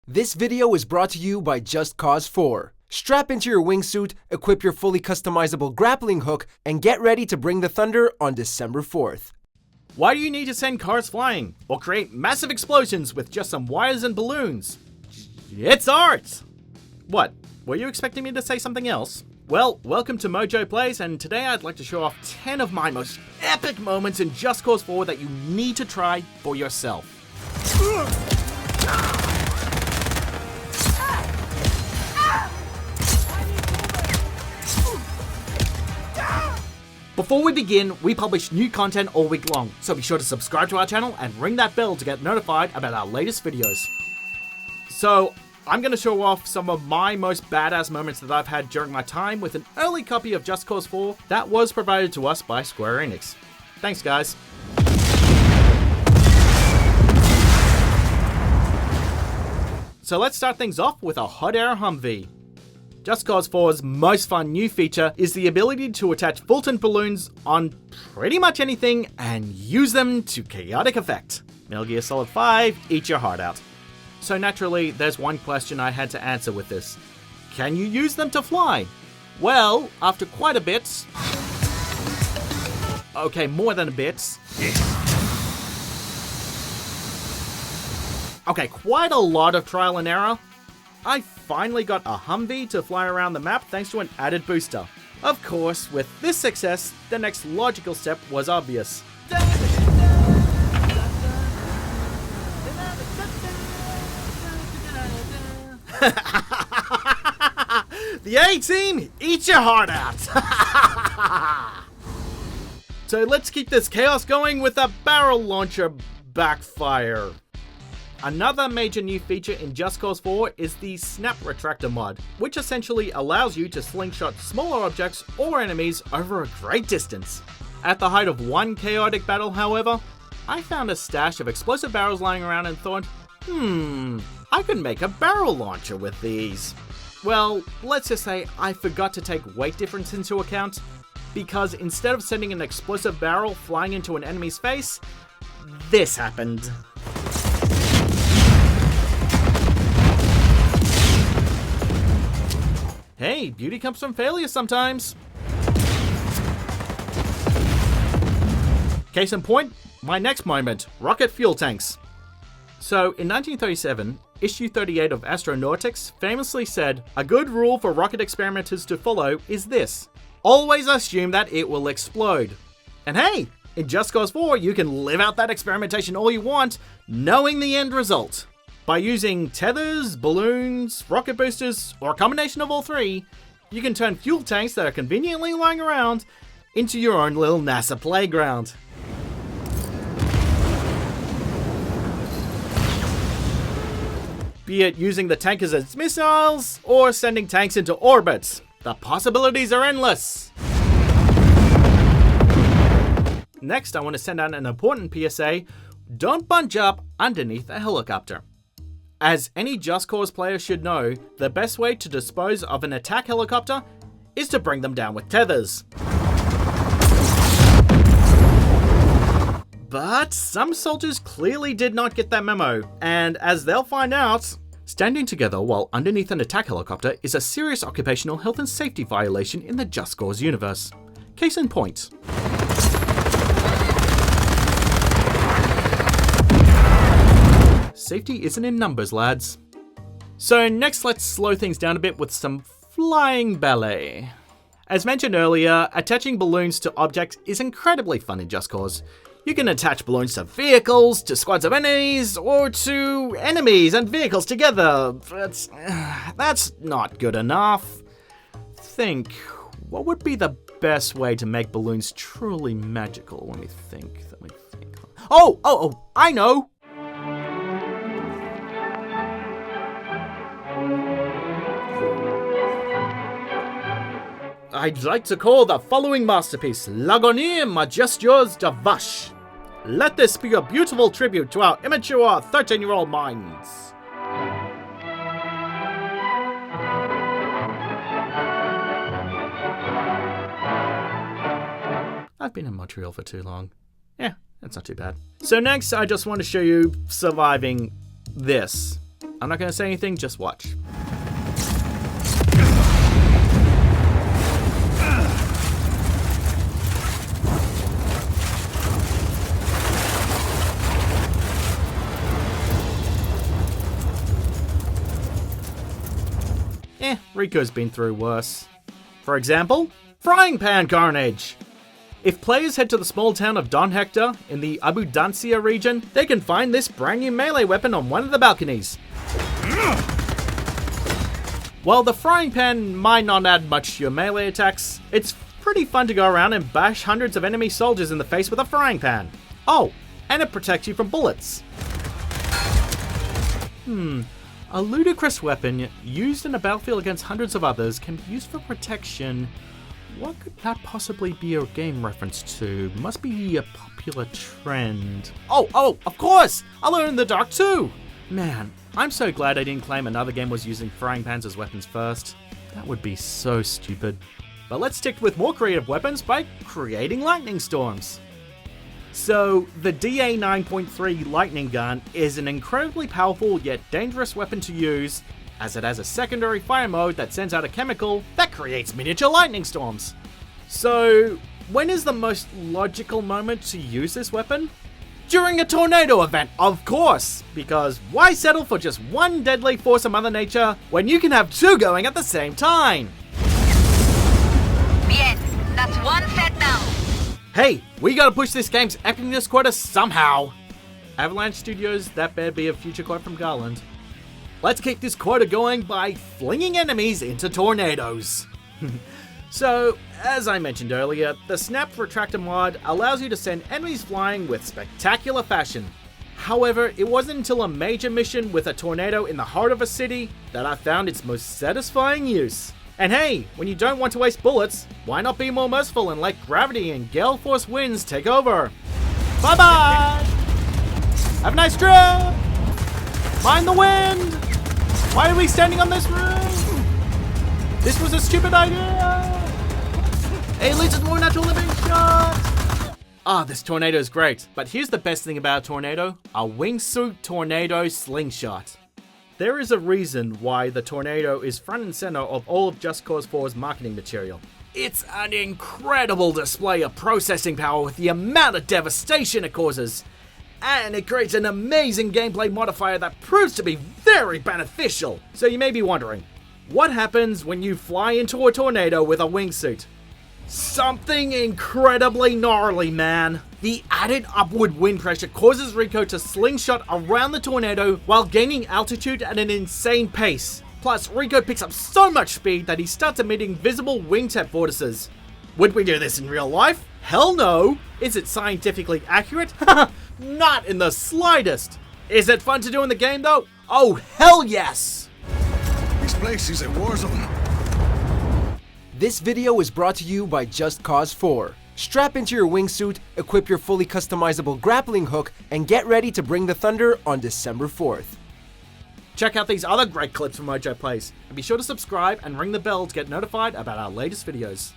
This video is brought to you by Just Cause 4. Strap into your wingsuit, equip your fully customizable grappling hook, and get ready to bring the thunder on December 4th. Why do you need to send cars flying, or create massive explosions with just some wires and balloons? It's art! What, were you expecting me to say something else? Well, welcome to MojoPlays, and today I'd like to show off 10 of my most epic moments in Just Cause 4 that you need to try for yourself. Before we begin, we publish new content all week long, so be sure to subscribe to our channel and ring that bell to get notified about our latest videos. So, I'm going to show off some of my most badass moments that I've had during my time with an early copy of Just Cause 4 that was provided to us by Square Enix. Thanks, guys. So let's start things off with a hot air Humvee. Just Cause 4's most fun new feature is the ability to attach Fulton balloons on pretty much anything and use them to chaotic effect. Metal Gear Solid 5, eat your heart out. So naturally, there's one question I had to answer with this. Can you use them to fly? Well, after quite a bit... Okay, more than a bit. Okay, quite a lot of trial and error. I finally got a Humvee to fly around the map thanks to an added booster. Of course, with this success, the next logical step was obvious. The A-Team, eat your heart out! So let's keep this chaos going with a barrel launcher Backfire. Another major new feature in Just Cause 4 is the Snap Retractor mod, which essentially allows you to slingshot smaller objects or enemies over a great distance. At the height of one chaotic battle, however, I found a stash of explosive barrels lying around and thought, I could make a barrel launcher with these. Well, let's just say I forgot to take weight difference into account, because instead of sending an explosive barrel flying into an enemy's face, this happened. Hey, beauty comes from failure sometimes. Case in point, my next moment, rocket fuel tanks. So, in 1937, issue 38 of Astronautics famously said, "A good rule for rocket experimenters to follow is this: always assume that it will explode." And hey, in Just Cause 4, you can live out that experimentation all you want, knowing the end result. By using tethers, balloons, rocket boosters, or a combination of all three, you can turn fuel tanks that are conveniently lying around into your own little NASA playground. Be it using the tankers as missiles, or sending tanks into orbit, the possibilities are endless! Next, I want to send out an important PSA: don't bunch up underneath a helicopter. As any Just Cause player should know, the best way to dispose of an attack helicopter is to bring them down with tethers. But some soldiers clearly did not get that memo, and as they'll find out, standing together while underneath an attack helicopter is a serious occupational health and safety violation in the Just Cause universe. Case in point. Safety isn't in numbers, lads. So next, let's slow things down a bit with some flying ballet. As mentioned earlier, attaching balloons to objects is incredibly fun in Just Cause. You can attach balloons to vehicles, to squads of enemies, or to enemies and vehicles together. But that's not good enough. Think, what would be the best way to make balloons truly magical? Let me think. Oh, I know! I'd like to call the following masterpiece L'Agonie Majestueuse de Vache. Let this be a beautiful tribute to our immature 13-year-old minds. I've been in Montreal for too long. Yeah, that's not too bad. So next, I just want to show you surviving this. I'm not going to say anything, just watch. Rico's been through worse. For example, Frying Pan Carnage. If players head to the small town of Don Hector in the Abundancia region, they can find this brand new melee weapon on one of the balconies. While the frying pan might not add much to your melee attacks, it's pretty fun to go around and bash hundreds of enemy soldiers in the face with a frying pan. Oh, and it protects you from bullets. A ludicrous weapon used in a battlefield against hundreds of others can be used for protection. What could that possibly be a game reference to? Must be a popular trend. Oh, of course! Alone in the Dark too! Man, I'm so glad I didn't claim another game was using frying pans as weapons first. That would be so stupid. But let's stick with more creative weapons by creating lightning storms. So, the DA 9.3 lightning gun is an incredibly powerful yet dangerous weapon to use, as it has a secondary fire mode that sends out a chemical that creates miniature lightning storms. So, when is the most logical moment to use this weapon? During a tornado event, of course, because why settle for just one deadly force of Mother Nature when you can have two going at the same time? Bien, that's one set down. Hey, we gotta push this game's epicness quota somehow. Avalanche Studios, that better be a future quote from Garland. Let's keep this quota going by flinging enemies into tornadoes. So, as I mentioned earlier, the Snap Retractor mod allows you to send enemies flying with spectacular fashion. However, it wasn't until a major mission with a tornado in the heart of a city that I found its most satisfying use. And hey, when you don't want to waste bullets, why not be more merciful and let gravity and gale force winds take over? Bye bye! Have a nice trip! Mind the wind! Why are we standing on this roof? This was a stupid idea! Hey, Lisa's more natural living shot! This tornado is great, but here's the best thing about a tornado: a Wingsuit tornado slingshot. There is a reason why the tornado is front and center of all of Just Cause 4's marketing material. It's an incredible display of processing power with the amount of devastation it causes. And it creates an amazing gameplay modifier that proves to be very beneficial. So you may be wondering, what happens when you fly into a tornado with a wingsuit? Something incredibly gnarly, man. The added upward wind pressure causes Rico to slingshot around the tornado while gaining altitude at an insane pace. Plus, Rico picks up so much speed that he starts emitting visible wingtip vortices. Would we do this in real life? Hell no! Is it scientifically accurate? Not in the slightest! Is it fun to do in the game though? Oh hell yes! This place is a war zone. This video is brought to you by Just Cause 4. Strap into your wingsuit, equip your fully customizable grappling hook, and get ready to bring the thunder on December 4th. Check out these other great clips from MojoPlays, and be sure to subscribe and ring the bell to get notified about our latest videos.